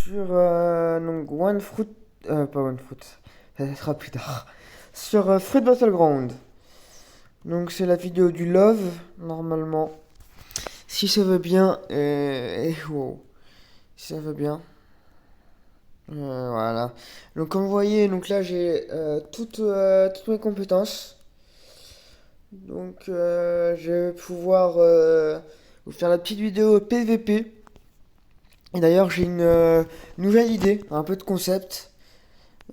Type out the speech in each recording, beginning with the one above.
sur donc OneFruit, pas OneFruit, ça sera plus tard. Sur Fruit Battleground. Donc c'est la vidéo du Love, normalement. Si ça veut bien, wow. Si ça veut bien. Voilà. Donc comme vous voyez, donc là j'ai toutes mes compétences. Donc je vais pouvoir vous faire la petite vidéo PVP. Et d'ailleurs j'ai une nouvelle idée, un peu de concept.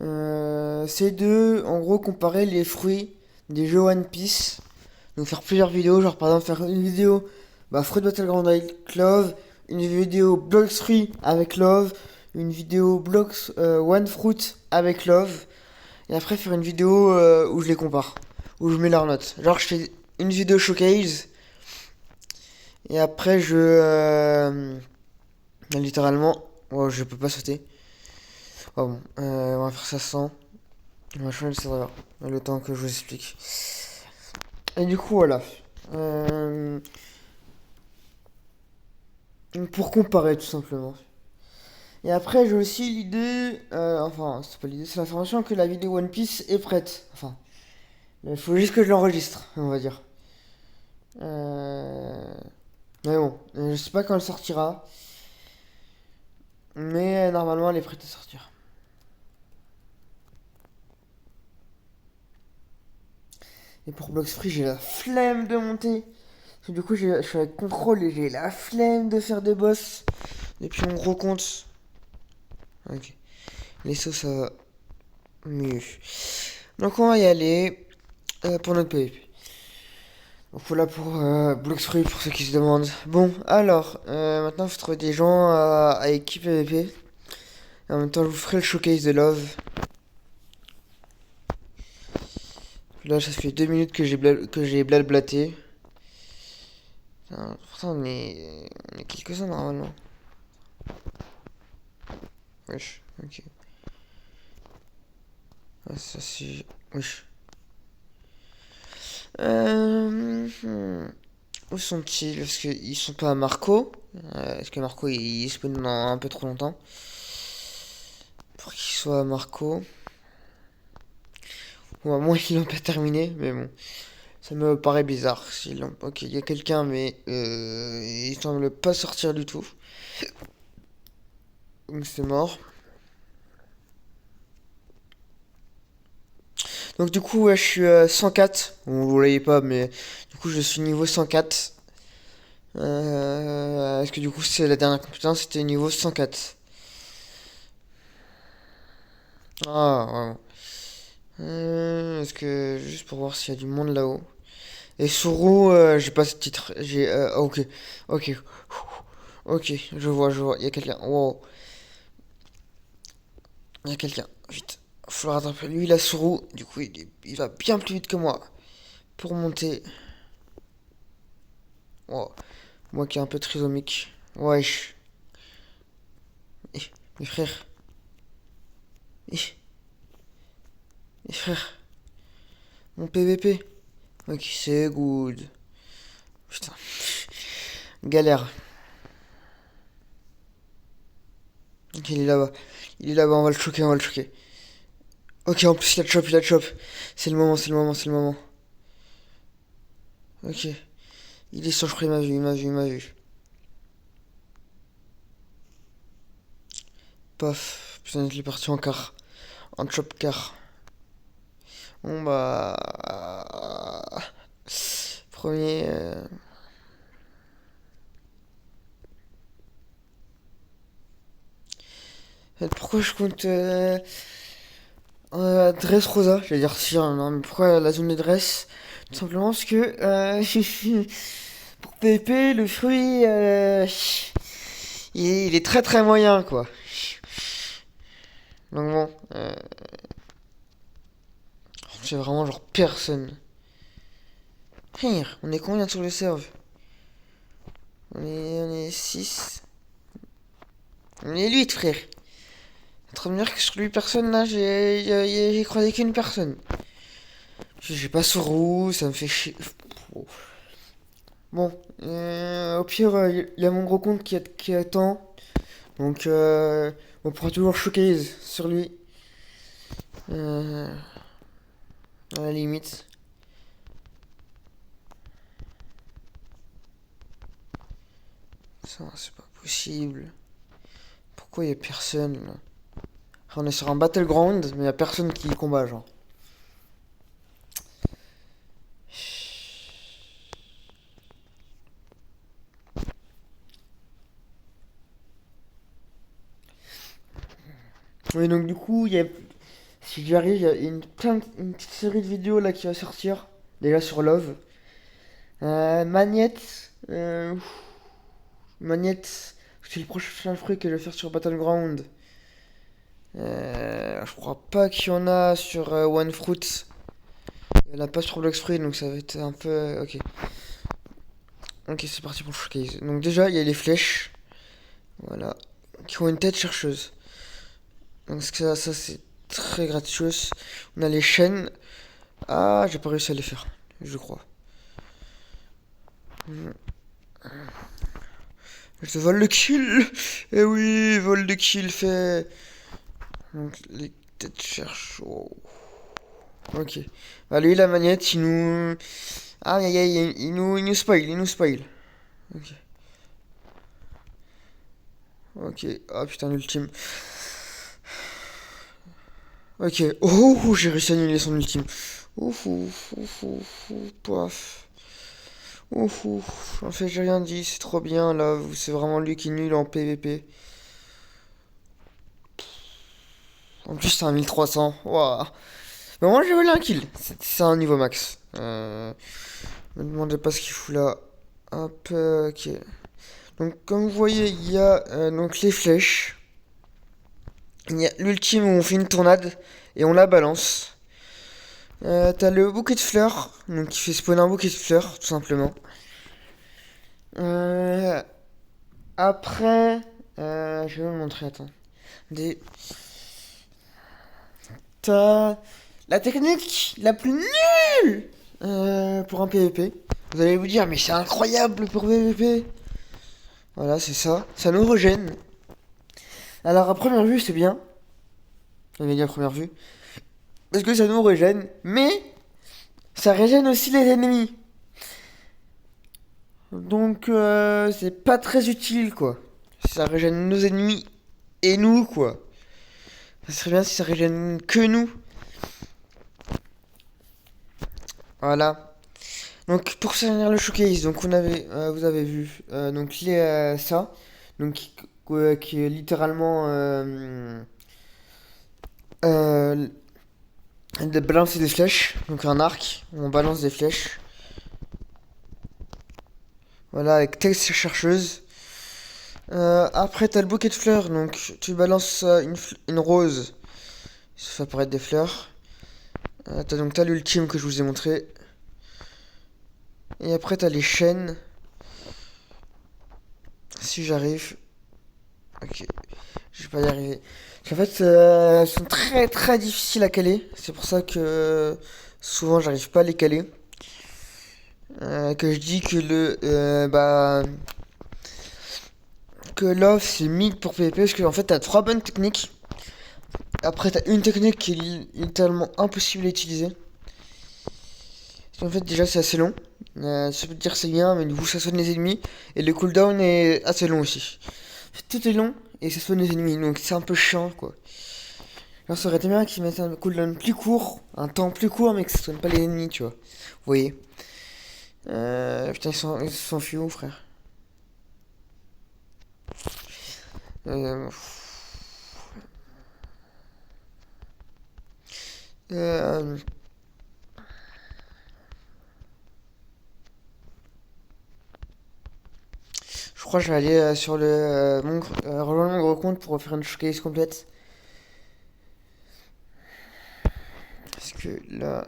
C'est de, en gros, comparer les fruits des jeux One Piece. Donc faire plusieurs vidéos, genre par exemple faire une vidéo Fruit Battleground avec Love, une vidéo Blox Fruit avec Love, une vidéo Blox One Fruit avec Love, et après faire une vidéo où je les compare, où je mets leurs notes. Genre je fais une vidéo showcase, et après littéralement, oh, je peux pas sauter. Oh bon, on va faire ça sans. On va changer le serveur, le temps que je vous explique. Et du coup, voilà. Euh, pour comparer, tout simplement. Et après, j'ai aussi l'idée. Enfin, c'est pas l'idée, c'est l'information que la vidéo One Piece est prête. Enfin, il faut juste que je l'enregistre, on va dire. Euh, mais bon, je sais pas quand elle sortira. Mais normalement, elle est prête à sortir. Et pour Blox Free, j'ai la flemme de monter. Parce que du coup, je suis avec contrôle et j'ai la flemme de faire des boss depuis mon gros compte. Ok. Les sauts, ça va mieux. Donc, on va y aller pour notre PvP. Donc, voilà pour Blox Free pour ceux qui se demandent. Bon, alors, maintenant, il faut trouver des gens à équipe PvP. Et en même temps, je vous ferai le showcase de Love. Là, ça fait 2 minutes que j'ai blablaté. Pourtant, on est quelques-uns normalement. Wesh, ok. Ah, ça c'est. Wesh. Où sont-ils? Parce qu'ils sont pas à Marco. Parce que Marco il spawn dans un peu trop longtemps. Pour qu'il soit à Marco. Ou à moins qu'ils l'ont pas terminé, mais bon. Ça me paraît bizarre. Ok, il y a quelqu'un, mais il semble pas sortir du tout. Donc c'est mort. Donc du coup, ouais, je suis 104. Bon, vous voyez pas, mais du coup, je suis niveau 104. Est-ce que du coup, c'est la dernière compétence, c'était niveau 104. Ah, vraiment. Est-ce que juste pour voir s'il y a du monde là-haut. Et Soro, j'ai pas ce titre. Ok, ok, ok. Je vois. Il y a quelqu'un. Wow, il y a quelqu'un. Vite, faut le rattraper. Lui, il a Soro. Du coup, il va bien plus vite que moi pour monter. Wow. Moi qui est un peu trisomique. Wesh. Eh, mes frères. Eh, mes frères. Mon PVP. Ok, c'est good. Putain. Galère. Ok, il est là-bas. Il est là-bas, on va le choquer. Ok, en plus, il a chop. C'est le moment, c'est le moment, c'est le moment. Ok. Il est sur, je crois, il m'a vu. Paf. Putain, il est parti en car. En chop car. Bon, bah. Premier. Pourquoi je compte. Dressrosa, j'allais dire si, hein, non, mais pourquoi la zone de dress? Tout simplement parce que pour PvP, le fruit, il est très très moyen quoi. Donc bon, c'est vraiment genre personne. Hey, on est combien sur le serve? On est 6. On est 8 frère. C'est trop dire que sur 8 personnes là, j'ai croisé qu'une personne. J'ai pas sur roue, ça me fait chier. Bon, au pire, il y a mon gros compte qui attend. Donc on pourra toujours showcase sur lui. À la limite. Ça, c'est pas possible. Pourquoi y a personne là? On est sur un battleground, mais y a personne qui combat, genre. Oui, donc du coup, si j'y arrive, il y a une petite série de vidéos là qui va sortir. Déjà sur Love. Magnette. Magnette. C'est le prochain fruit que je vais faire sur Battleground. Je crois pas qu'il y en a sur One Fruit. Il y en a pas sur Bloxfree, donc ça va être un peu. Ok. Ok, c'est parti pour le showcase. Donc, déjà, il y a les flèches. Voilà. Qui ont une tête chercheuse. Donc, ça c'est très gratos. On a les chaînes. Ah, j'ai pas réussi à les faire. Je crois. Je te vole le kill. Eh oui, vol de kill fait. Donc, les têtes chercheuses. Oh. Ok. Bah, lui, la manette, il nous. Ah, aïe, aïe, il nous spoil, il nous spoil. Ok. Ok. Ah, putain, l'ultime. Ok. Oh, j'ai réussi à annuler son ultime. Ouf, ouf, ouf, ouf, ouf, paf. Ouf, ouf. En fait, j'ai rien dit, c'est trop bien là. C'est vraiment lui qui est nul en PVP. En plus, c'est un 1300. Waouh. Mais moi, j'ai volé un kill. C'est un niveau max. Me demandez pas ce qu'il fout là. Hop, ok. Donc, comme vous voyez, il y a donc les flèches. Il y a l'ultime où on fait une tornade et on la balance. T'as le bouquet de fleurs, donc qui fait spawner un bouquet de fleurs, tout simplement. Euh, Après, je vais vous montrer, attends. Des... T'as la technique la plus nulle pour un PVP. Vous allez vous dire, mais c'est incroyable pour PVP. Voilà, c'est ça. Ça nous régène. Alors, à première vue, c'est bien. On va dire à première vue. Parce que ça nous régène. Mais, ça régène aussi les ennemis. Donc, c'est pas très utile, quoi. Ça régène nos ennemis et nous, quoi. Ça serait bien si ça régène que nous. Voilà. Donc pour finir le showcase, donc vous avez vu donc ça, donc qui est littéralement euh, de balancer des flèches, donc un arc, où on balance des flèches. Voilà, avec texte chercheuse. Après t'as le bouquet de fleurs, donc tu balances une rose, ça fait apparaître des fleurs. T'as l'ultime que je vous ai montré. Et après t'as les chaînes. Si j'arrive. Ok. Je vais pas y arriver. En fait, elles sont très très difficiles à caler. C'est pour ça que souvent j'arrive pas à les caler. Que je dis que que l'off c'est mid pour PvP parce que en fait t'as trois bonnes techniques. Après t'as une technique qui est littéralement impossible à utiliser. Parce qu'en fait déjà c'est assez long. Ça peut dire c'est bien, mais du coup ça sonne les ennemis et le cooldown est assez long aussi. Tout est long et ça sonne les ennemis, donc c'est un peu chiant quoi. Alors ça aurait été bien qu'ils mettent un cooldown plus court, un temps plus court, mais que ça sonne pas les ennemis, tu vois. Vous voyez. Putain, ils s'enfuient où, frère? euh, euh, je crois que je vais aller sur rejoindre mon gros compte pour faire une showcase complète. Parce que là...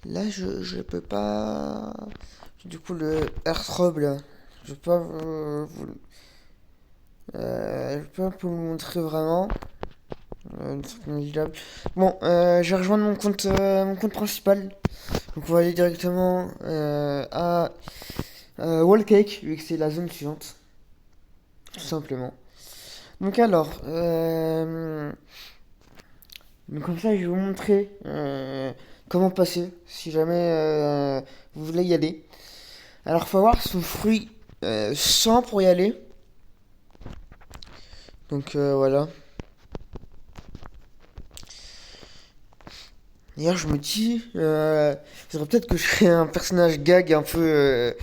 là, je peux pas... Du coup, le airdrop, là, je peux pas je peux pas vous le montrer vraiment. C'est négligeable. Bon, je vais rejoindre mon compte principal. Donc on va aller directement à Wallcake, vu que c'est la zone suivante, tout simplement. Donc alors, donc comme ça je vais vous montrer comment passer, si jamais vous voulez y aller. Alors faut avoir son fruit 100 pour y aller. Donc voilà. D'ailleurs je me dis, faudrait peut-être que je crée un personnage gag un peu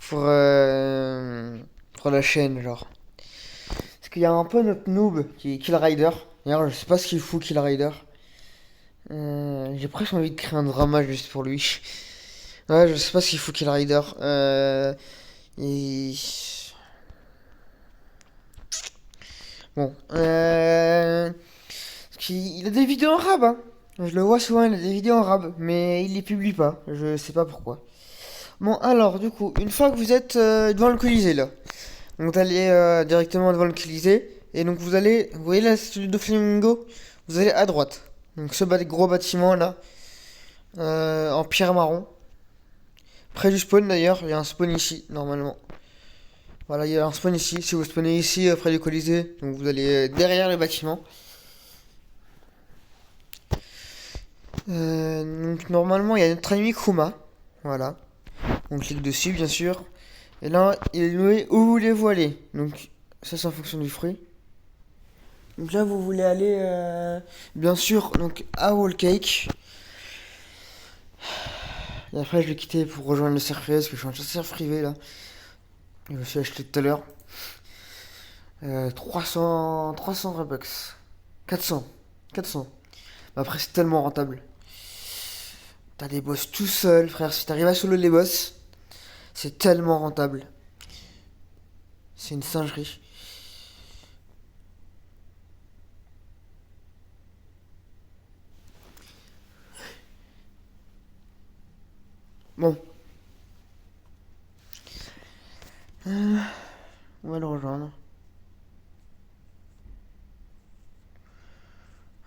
pour la chaîne, genre. Parce qu'il y a un peu notre noob qui est Kill Rider. D'ailleurs, je sais pas ce qu'il fout, Kill Rider. J'ai presque envie de créer un drama juste pour lui. Ouais, je sais pas ce qu'il fout, Kill Rider. Et... Bon. Parce qu'il a des vidéos en rab, hein. Je le vois souvent, il a des vidéos en rab. Mais il les publie pas. Je sais pas pourquoi. Bon, alors, du coup, une fois que vous êtes devant le Colisée, là. Donc, vous allez directement devant le Colisée. Et donc, vous voyez la statue de Flamingo? Vous allez à droite. Donc, ce gros bâtiment là, en pierre marron. Près du spawn d'ailleurs, il y a un spawn ici, normalement. Voilà, il y a un spawn ici. Si vous spawnez ici, près du Colisée, donc vous allez derrière le bâtiment. Donc, normalement, il y a notre ami Kuma. Voilà. On clique dessus, bien sûr. Et là, il est loué où voulez-vous aller? Donc, ça, c'est en fonction du fruit. Donc là, vous voulez aller, bien sûr, donc à Wallcake. Et après, je vais quitter pour rejoindre le cercle parce que je suis en cercle privé là. Je me suis acheté tout à l'heure. 300 Robux. 400. 400. Mais après, c'est tellement rentable. T'as des boss tout seul, frère. Si t'arrives à solo les boss, c'est tellement rentable. C'est une singerie. Bon, on va le rejoindre.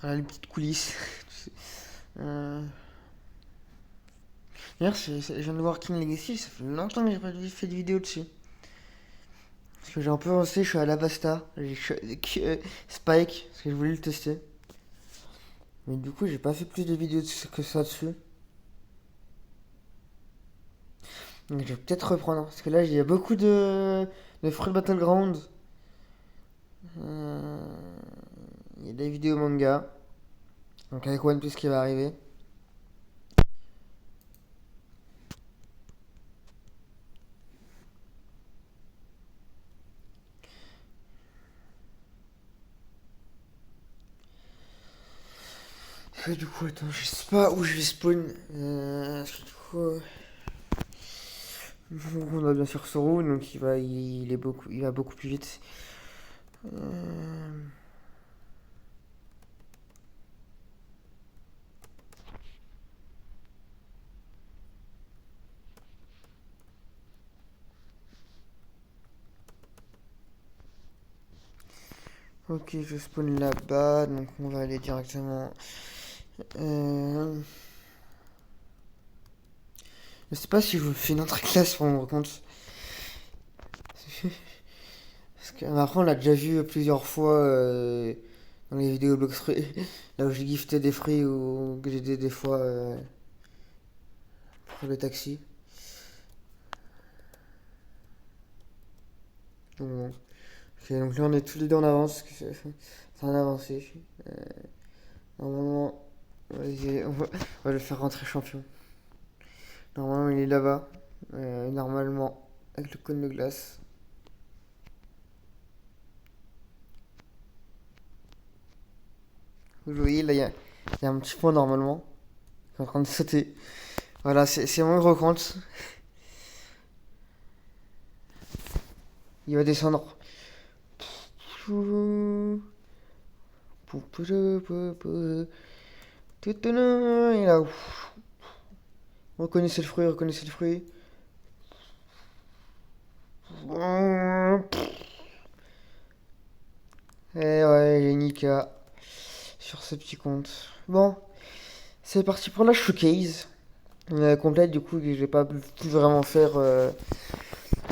Voilà les petites coulisses. euh... D'ailleurs, je viens de voir King Legacy, ça fait longtemps que j'ai pas fait de vidéo dessus. Parce que j'ai un peu avancé, je suis à la Basta. Spike, parce que je voulais le tester. Mais du coup, j'ai pas fait plus de vidéos que ça dessus. Donc je vais peut-être reprendre. Parce que là, il y a beaucoup de Fruit Battleground. Euh, Il y a des vidéos manga. Donc avec One Piece qui va arriver. Et du coup, attends, je sais pas où je vais spawn. Parce que du coup, on a bien sûr Soro, donc il va beaucoup plus vite. Euh, Ok, je spawn là-bas, donc on va aller directement. Euh, Je sais pas si je vous fais une autre classe pour me rendre compte. Parce que après, on l'a déjà vu plusieurs fois dans les vidéos Blox Fruits, là où j'ai gifté des fruits ou que j'ai des fois pour le taxi. Donc, bon. Ok, donc là, on est tous les deux en avance. C'est en avancé. Euh, Normalement, on va le faire rentrer champion. Normalement, il est là-bas. Normalement, avec le cône de glace. Vous voyez, là, il y a un petit point normalement. Il est en train de sauter. Voilà, c'est mon gros compte. Il va descendre. Et là, reconnaissez le fruit, reconnaissez le fruit. Et ouais, j'ai Nika. sur ce petit compte. Bon, c'est parti pour la showcase. Complète, du coup, que je vais pas pu vraiment faire.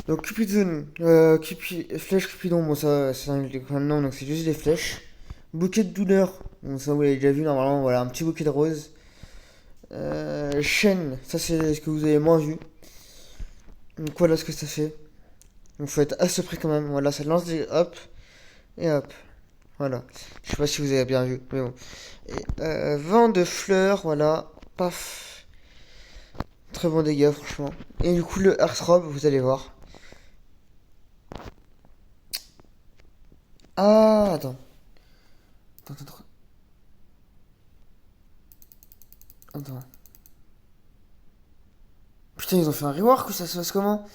Donc, Cupidon, flèche Cupidon, bon, ça, c'est un nom, donc c'est juste des flèches. Bouquet de douleur, bon, ça vous l'avez déjà vu normalement, voilà, un petit bouquet de roses. Chaîne, ça c'est ce que vous avez moins vu. Donc, voilà ce que ça fait. Donc, faut être à ce près quand même, voilà, ça lance des hop, et hop. Voilà, je sais pas si vous avez bien vu, mais bon. Et, vent de fleurs, voilà, paf. Très bon dégât, franchement. Et du coup, le Hearthrob, vous allez voir. Ah, attends. Attends, attends. Attends. Putain, ils ont fait un rework ou ça se passe comment?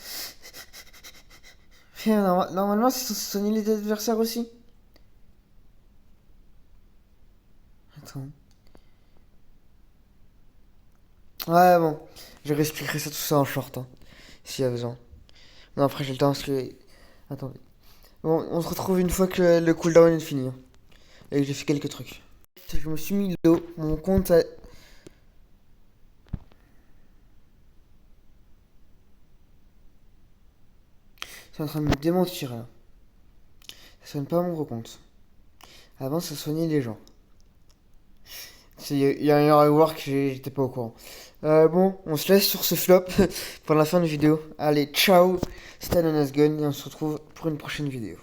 Putain, normalement, c'est censé soigner les adversaires aussi. Attends. Ouais, bon. Je réexpliquerai ça tout ça en short, hein, s'il y a besoin. Non, après, j'ai le temps parce que. Attendez. Bon, on se retrouve une fois que le cooldown est fini, hein, et que j'ai fait quelques trucs. Je me suis mis l'eau. Mon compte a. C'est en train de me démentir là. Ça soigne pas mon gros compte. Avant, ça soignait les gens. Il y a un rework, j'étais pas au courant. Bon, on se laisse sur ce flop pour la fin de vidéo. Allez, ciao, c'était Ananas Gun et on se retrouve pour une prochaine vidéo.